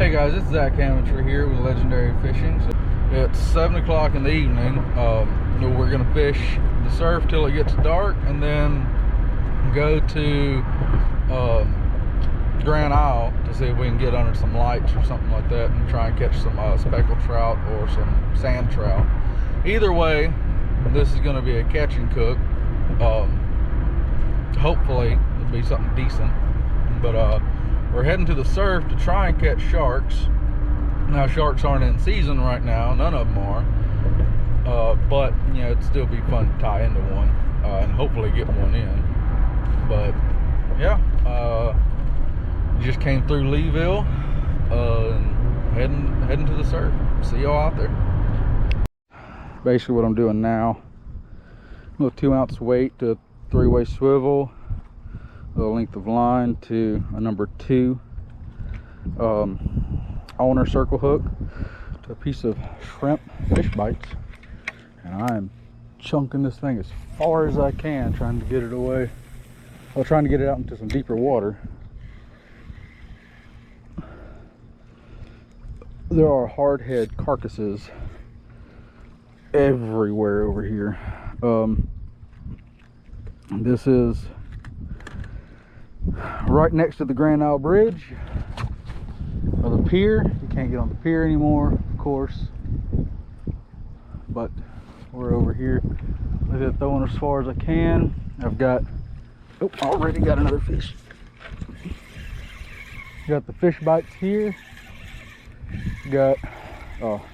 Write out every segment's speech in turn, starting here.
Hey guys, it's Zach Amateur here with Legendary Fishing. So it's 7 o'clock in the evening. We're gonna fish the surf till it gets dark, and then go to Grand Isle to see if we can get under some lights or something like that, and try and catch some speckled trout or some sand trout. Either way, this is gonna be a catch and cook. Hopefully it'll be something decent, but we're heading to the surf to try and catch sharks. Now, sharks aren't in season right now, none of them are, but you know, it'd still be fun to tie into one and hopefully get one in. But yeah, just came through Leeville and heading to the surf. See y'all out there. Basically what I'm doing now, a little 2-ounce weight to a 3-way swivel, the length of line to a number 2 owner circle hook to a piece of shrimp fish bites, and I'm chunking this thing as far as I can, trying to get it away. Well, trying to get it out into some deeper water. There are hardhead carcasses everywhere over here. This is right next to the Grand Isle Bridge, or the pier. You can't get on the pier anymore, of course, but we're over here. Look at throwing as far as I can. I've got, oh, already got another fish. Got the fish bites here. Got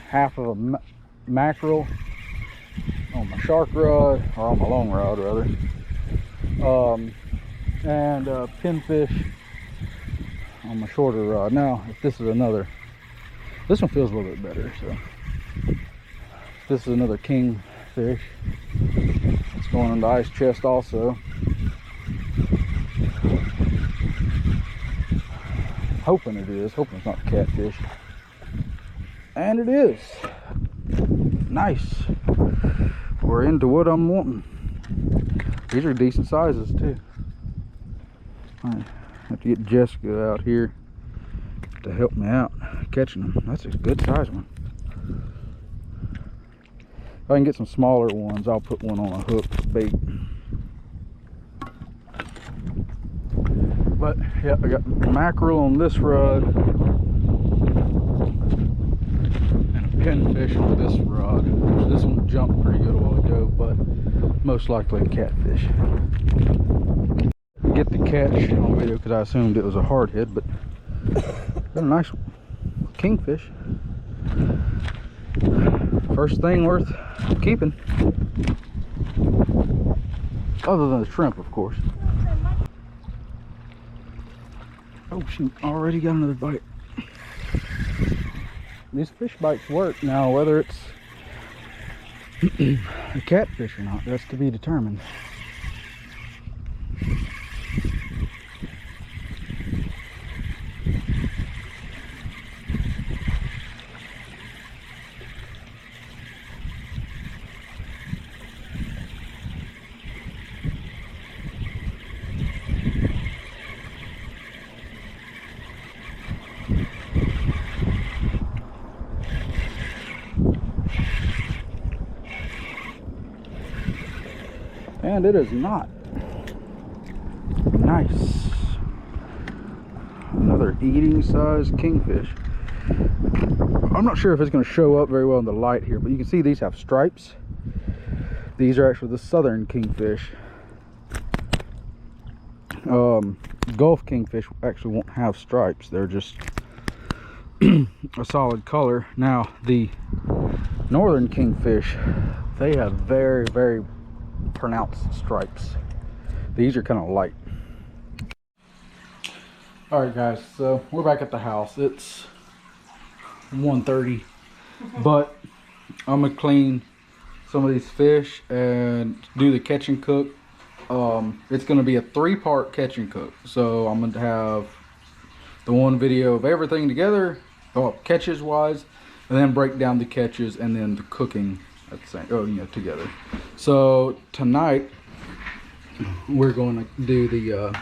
half of a mackerel on my shark rod, or on my long rod rather, and pinfish on my shorter rod. Now, if this is another, this one feels a little bit better, so this is another kingfish. It's going on the ice chest also. Hoping it is, hoping it's not catfish. And it is. Nice. We're into what I'm wanting. These are decent sizes too. I have to get Jessica out here to help me out catching them. That's a good size one. If I can get some smaller ones, I'll put one on a hook for bait. But yeah, I got mackerel on this rod and a pinfish on this rod. This one jumped pretty good a while ago, but most likely a catfish. Get the catch on video because I assumed it was a hardhead, but got a nice kingfish. First thing worth keeping, other than the shrimp, of course. Oh shoot, already got another bite. These fish bites work. Now, whether it's a catfish or not, that's to be determined. And it is not. Nice. Another eating size kingfish. I'm not sure if it's going to show up very well in the light here, but you can see these have stripes. These are actually the southern kingfish. Gulf kingfish actually won't have stripes. They're just a solid color. Now, the northern kingfish, they have very, very pronounced stripes. These are kind of light. All right guys, so we're back at the house. It's 1:30, but I'm gonna clean some of these fish and do the catch and cook. It's gonna be a 3-part catch and cook, so I'm gonna have the one video of everything together, catches wise, and then break down the catches and then the cooking at the same, together. So tonight we're going to do the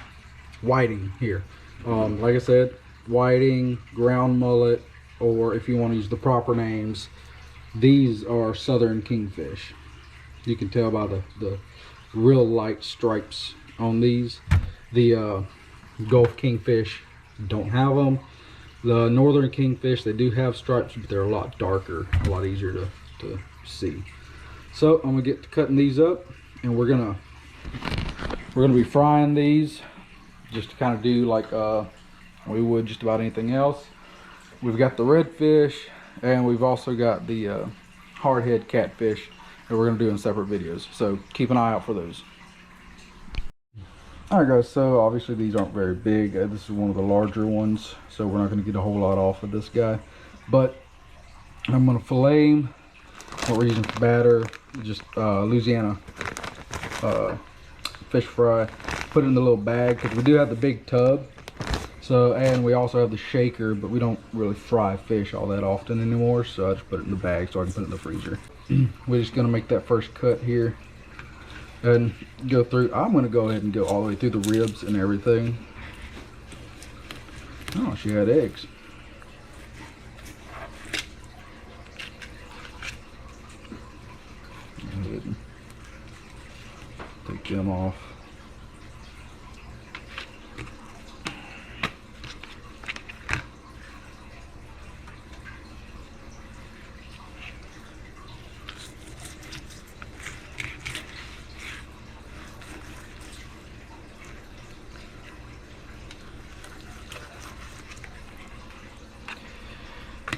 whiting here. Like I said, whiting, ground mullet, or if you want to use the proper names, these are southern kingfish. You can tell by the real light stripes on these. The Gulf kingfish don't have them. The northern kingfish, they do have stripes, but they're a lot darker, a lot easier to see. So I'm gonna get to cutting these up, and we're gonna be frying these just to kind of do like we would just about anything else. We've got the redfish, and we've also got the hardhead catfish that we're gonna do in separate videos. So keep an eye out for those. Alright guys, so obviously these aren't very big. This is one of the larger ones, so we're not going to get a whole lot off of this guy. But I'm going to fillet him. What we're using for batter, just Louisiana fish fry. Put it in the little bag, because we do have the big tub. So, and we also have the shaker, but we don't really fry fish all that often anymore. So I just put it in the bag so I can put it in the freezer. We're just going to make that first cut here. And go through. I'm going to go ahead and go all the way through the ribs and everything. Oh, she had eggs. Go ahead and take them off.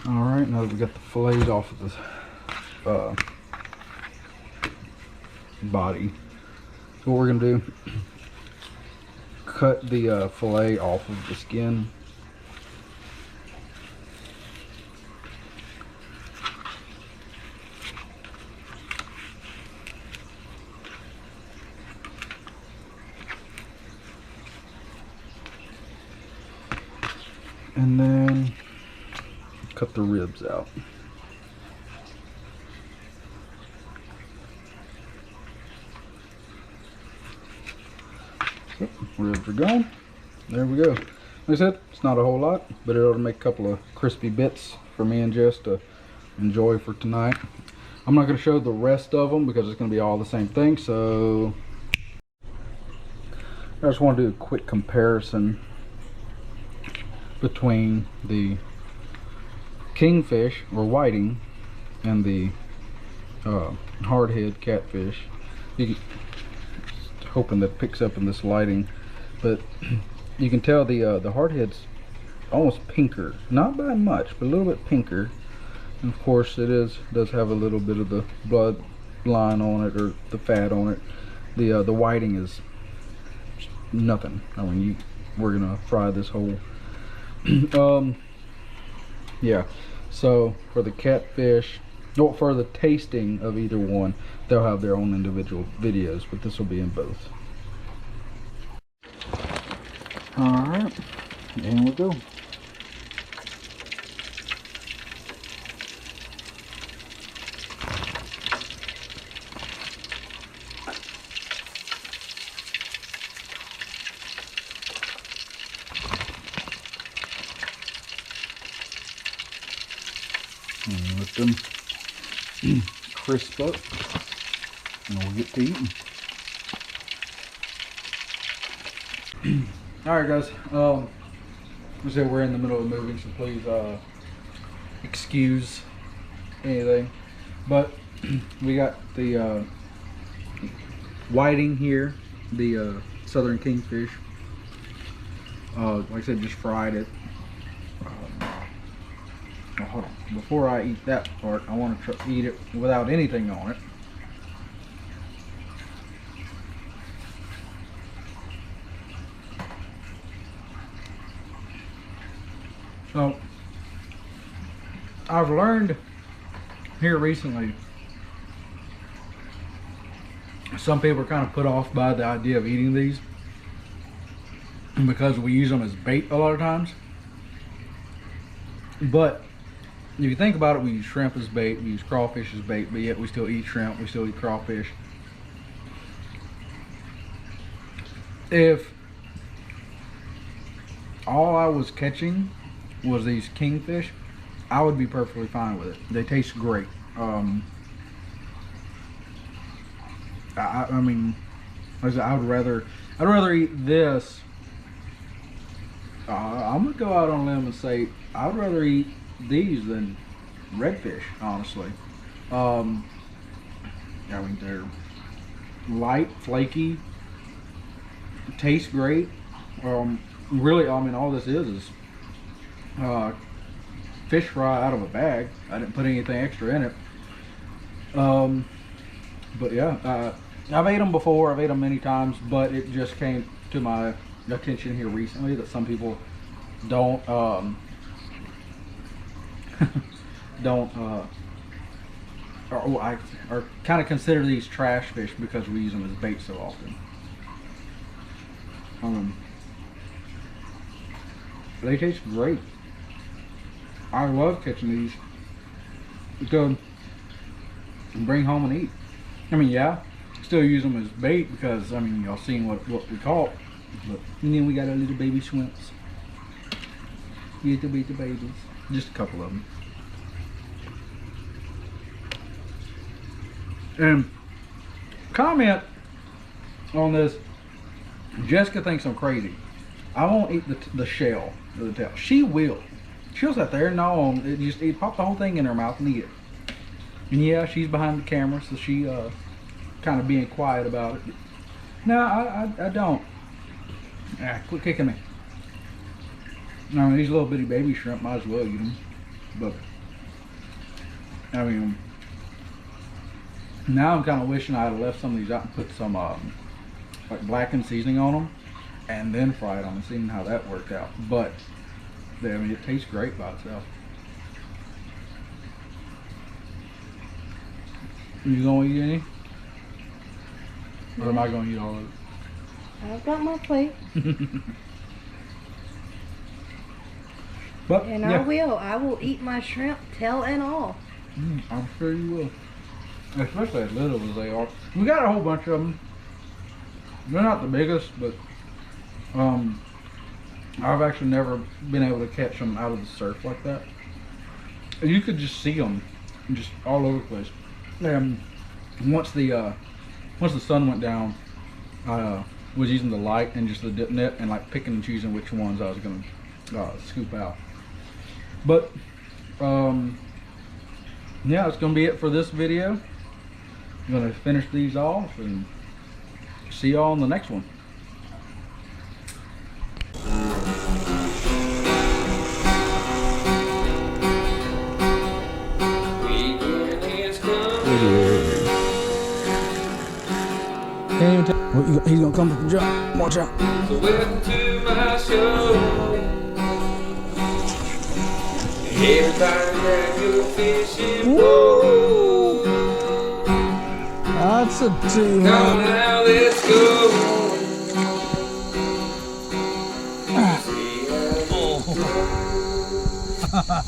Alright, now that we got the fillets off of the body, what we're going to do, cut the fillet off of the skin. And then cut the ribs out. So, ribs are gone. There we go. Like I said, it's not a whole lot, but it ought to make a couple of crispy bits for me and Jess to enjoy for tonight. I'm not going to show the rest of them because it's going to be all the same thing. So I just want to do a quick comparison between the kingfish or whiting and the hardhead catfish. Hoping that picks up in this lighting, but you can tell the hardhead's almost pinker, not by much, but a little bit pinker. And of course, it does have a little bit of the blood line on it, or the fat on it. The whiting is nothing. I mean, we're gonna fry this whole. Yeah, so for the catfish, or for the tasting of either one, they'll have their own individual videos, but this will be in both. Alright, in we go. And let them crisp up, and we'll get to eating. Alright guys, like I said, we're in the middle of moving, so please excuse anything. But we got the whiting here, the southern kingfish. Like I said, just fried it. Well, hold on. Before I eat that part, I want to eat it without anything on it. So, I've learned here recently, some people are kind of put off by the idea of eating these because we use them as bait a lot of times. But if you think about it, we use shrimp as bait, we use crawfish as bait, but yet we still eat shrimp, we still eat crawfish. If all I was catching was these kingfish, I would be perfectly fine with it. They taste great. I mean, like I said, I'd rather eat this. I'm gonna go out on a limb and say I'd rather eat these than redfish, honestly. I mean, they're light, flaky, taste great. Really, I mean, all this is fish fry out of a bag. I didn't put anything extra in it. But yeah, I've ate them before. I've ate them many times, but it just came to my attention here recently that some people don't or kind of consider these trash fish because we use them as bait so often. They taste great. I love catching these to go and bring home and eat. I mean, yeah, still use them as bait because, I mean, y'all seen what we caught. But, and then we got our little baby shrimps. We get to beat the babies. Just a couple of them. And comment on this. Jessica thinks I'm crazy. I won't eat the shell or the tail. She will. She'll sit there and gnaw on it, just pop the whole thing in her mouth and eat it. And yeah, she's behind the camera, so she kind of being quiet about it. No, I don't. Quit kicking me. I mean, these little bitty baby shrimp, might as well eat them. But I mean, now I'm kind of wishing I had left some of these out and put some like blackened seasoning on them and then fried them and seen how that worked out. But I mean, it tastes great by itself. You gonna eat any? Or am I gonna eat all of it? I've got my plate. But, and yeah. I will eat my shrimp, tail and all. I'm sure you will. Especially as little as they are. We got a whole bunch of them. They're not the biggest, but I've actually never been able to catch them out of the surf like that. You could just see them just all over the place. Once the sun went down, I was using the light and just the dip net and like picking and choosing which ones I was gonna scoop out. But yeah, that's gonna be it for this video. I'm gonna finish these off and see y'all in the next one. Can't even tell. Well, he's gonna come up and jump. Watch out. So welcome to my show. Everybody grab your fishing pole. That's a 200. Now let's go. See how it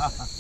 goes.